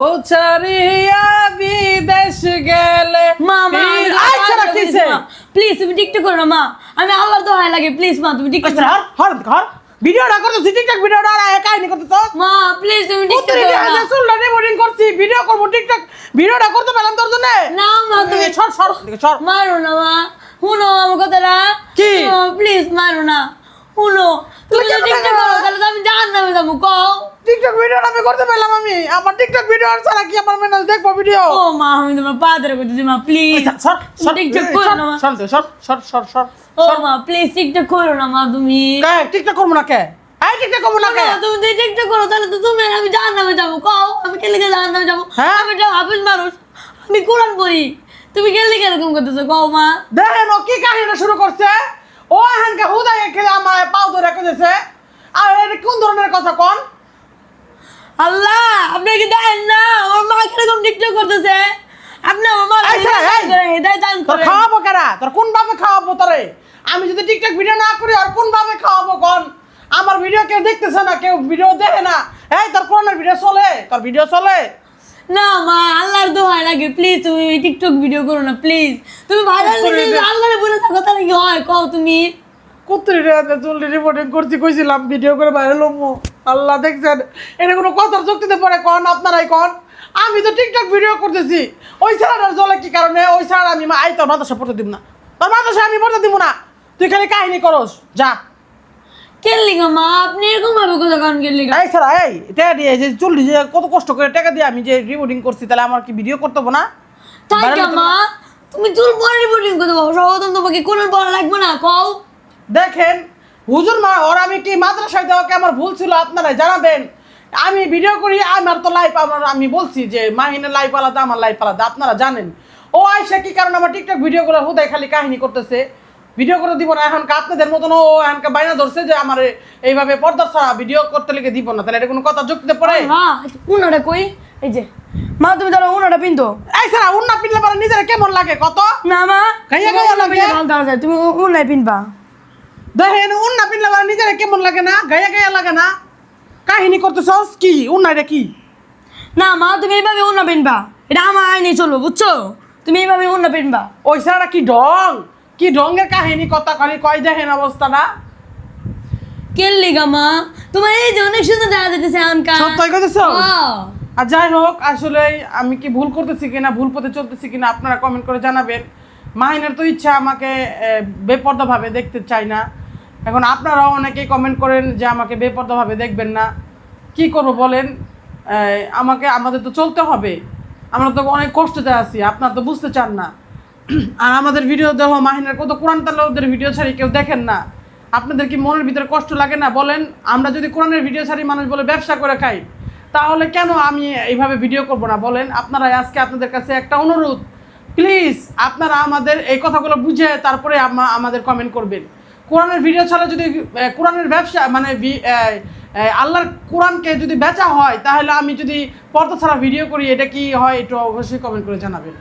ও ছাড়িয়া বিদেশ গেলে মা প্লিজ তুমি টিকটক করো না মা আমি আল্লাহর দোহাই লাগে প্লিজ মা তুমি টিকটক করো হর ভিডিওটা করতে টিকটক ভিডিওটা আর কাহিনী করতে তো মা প্লিজ তুমি টিকটক করো না আমি সুলটা রেকর্ডিং করছি ভিডিও করব টিকটক ভিডিওটা করতে পেলাম তোর জন্য না মা তুমি সর মারো না মা শুনো আমার কথাটা কি প্লিজ মারো না শুনো তুমি যদি টিকটক করো তাহলে তো আমি জাহান্নামে যাবো কও টিকটক ভিডিওটা আমি করতে পেলাম আমি আমার টিকটক ভিডিও আর ছাড়া কি আমার মেনে দেখবো ভিডিও ও মা আমি তোমার পা ধরে কইতেছি মা প্লিজ টিকটক করো না মা সর ও মা প্লিজ টিকটক করো না মা তুমি টিকটক করবো না কে এই টিকটক করবো না কে তুমি যদি টিকটক করো তাহলে তো তুমি আমি জাহান্নামে যাবো কও আমি কেন জাহান্নামে যাবো আমি একটা হাফেজ মানুষ আমি কোরআন পড়ি তুমি কেন এরকম করতেছো কও মা দেখেন ও কি কাহিনী শুরু করছে ও এখানকে হুদায় খেলে আমার পাও ধরে রেখেছে আর এটা কোন ধরনের কথা কোন আল্লাহ আপনি কি দেখেন না আমার মা কিরকম টিকটক করতেছে আপনি আমার মা হেদায়েত দান তোর করেন খাওয়াবো কারা তোর কোন ভাবে খাওয়াবো তোরে আমি যদি টিকটক ভিডিও না করি আর কোন ভাবে খাওয়াবো কোন আমার ভিডিও কেউ দেখতেছে না কেউ ভিডিও দেখে না এই তোর কোনের ভিডিও চলে তোর ভিডিও চলে না মা আল্লাহর দোহাই লাগে প্লিজ তুমি টিকটক ভিডিও করো না প্লিজ তুমি ভাইরাল আল্লাহরে বলে থাকো তাহলে কি হয় কও তুমি কুত্তরিরে চুলটি রিপোর্টিং করছি কইছিলাম ভিডিও করে ভাইরাল হবো আল্লাহ দেখছেন এটা কোনো কথার যুক্তিতে পড়ে কোন আপনারাই কোন আমি তো টিকটক ভিডিও করতেছি ওই ছাড়াটার জলে কি কারণে ওই ছাড়া আমি আই তোর মাথায় পড়তে দিব না তোর মাথায় আমি পড়তে দিব না তুই খালি কাহিনী করস যা কেলিগা মা আপনি এরকম ভাবে কথা কারণ কেলিগা এই ছাড়া এই টাকা দিয়ে যে চল্লিশ যে কত কষ্ট করে টাকা দিয়ে আমি যে রিপোর্টিং করছি তাহলে আমার কি ভিডিও করতে হবে না তাই না মা তুমি চুল পরে রিপোর্টিং করতে পারো সর্বপ্রথম তোমাকে কোন পড়া লাগবে না কও দেখেন হুজুর মা ওর আমি কি মাদ্রাসায় দেওয়াকে আমার ভুল ছিল আপনারা জানাবেন আমি ভিডিও করি আমার তো লাইভ আমি বলছি যে মাহিনের লাইভ আলাদা আমার লাইভ আলাদা আপনারা জানেন ও আইসা কি কারণ আমার টিকটক ভিডিওগুলো হুদায় খালি কাহিনী করতেছে ভিডিও করে দিব না এখন আপনাদের মতন ও এখনকে বাইনা ধরছে যে আমার এইভাবে পর্দা ছাড়া ভিডিও করতে লেগে দিব না তাহলে এটা কোনো কথা যুক্তিতে পড়ে হ্যাঁ উনাটা কই এই যে মা তুমি ধরো উনাটা পিনতো এই ছাড়া উন্না পিনলে পরে নিজের কেমন লাগে কত না মা গাইয়া গাইয়া লাগে তুমি উনাই পিনবা দেখেন উন্না পিনলে পরে নিজের কেমন লাগে না গাইয়া গাইয়া লাগে না কাহিনী করতেছস কি উন্নাটা কি না মা তুমি এইভাবে উন্না পিনবা এটা আমার আইনে চলবো বুঝছো তুমি এইভাবে উন্না পিনবা ওই ছাড়া কি ঢঙ্গের কাহিনী কথা খালি কয় দেখেন অবস্থাটা কেলিগা মা তোমার এই যে অনেক সুন্দর দেখা যেতেছে এখনকার সত্যি কইতেছো আর যাই হোক আসলে আমি কি ভুল করতেছি কিনা ভুল পথে চলতেছি কিনা আপনারা কমেন্ট করে জানাবেন মাহিনের তো ইচ্ছা আমাকে বেপর্দাভাবে দেখতে চাই না এখন আপনারাও অনেকেই কমেন্ট করেন যে আমাকে বেপর্দাভাবে দেখবেন না কি করব বলেন আমাদের তো চলতে হবে আমরা তো অনেক কষ্টতে আছি আপনারা তো বুঝতে চান না আর আমাদের ভিডিও দেখো মাহিনের কত কোরআন তালাওয়াতের ভিডিও ছাড়ি কেউ দেখেন না আপনাদের কি মনের ভিতরে কষ্ট লাগে না বলেন আমরা যদি কোরআনের ভিডিও ছাড়ি মানুষ বলে ব্যবসা করে খাই তাহলে কেন আমি এইভাবে ভিডিও করব না বলেন আপনারা আজকে আপনাদের কাছে একটা অনুরোধ প্লিজ আপনারা আমাদের এই কথাগুলো বুঝে তারপরে আমাদের কমেন্ট করবেন কোরআনের ভিডিও ছাড়া যদি কোরআনের ব্যবসা মানে আল্লাহর কোরআনকে যদি বেচা হয় তাহলে আমি যদি পর্দা ছাড়া ভিডিও করি এটা কি হয় একটু অবশ্যই কমেন্ট করে জানাবেন।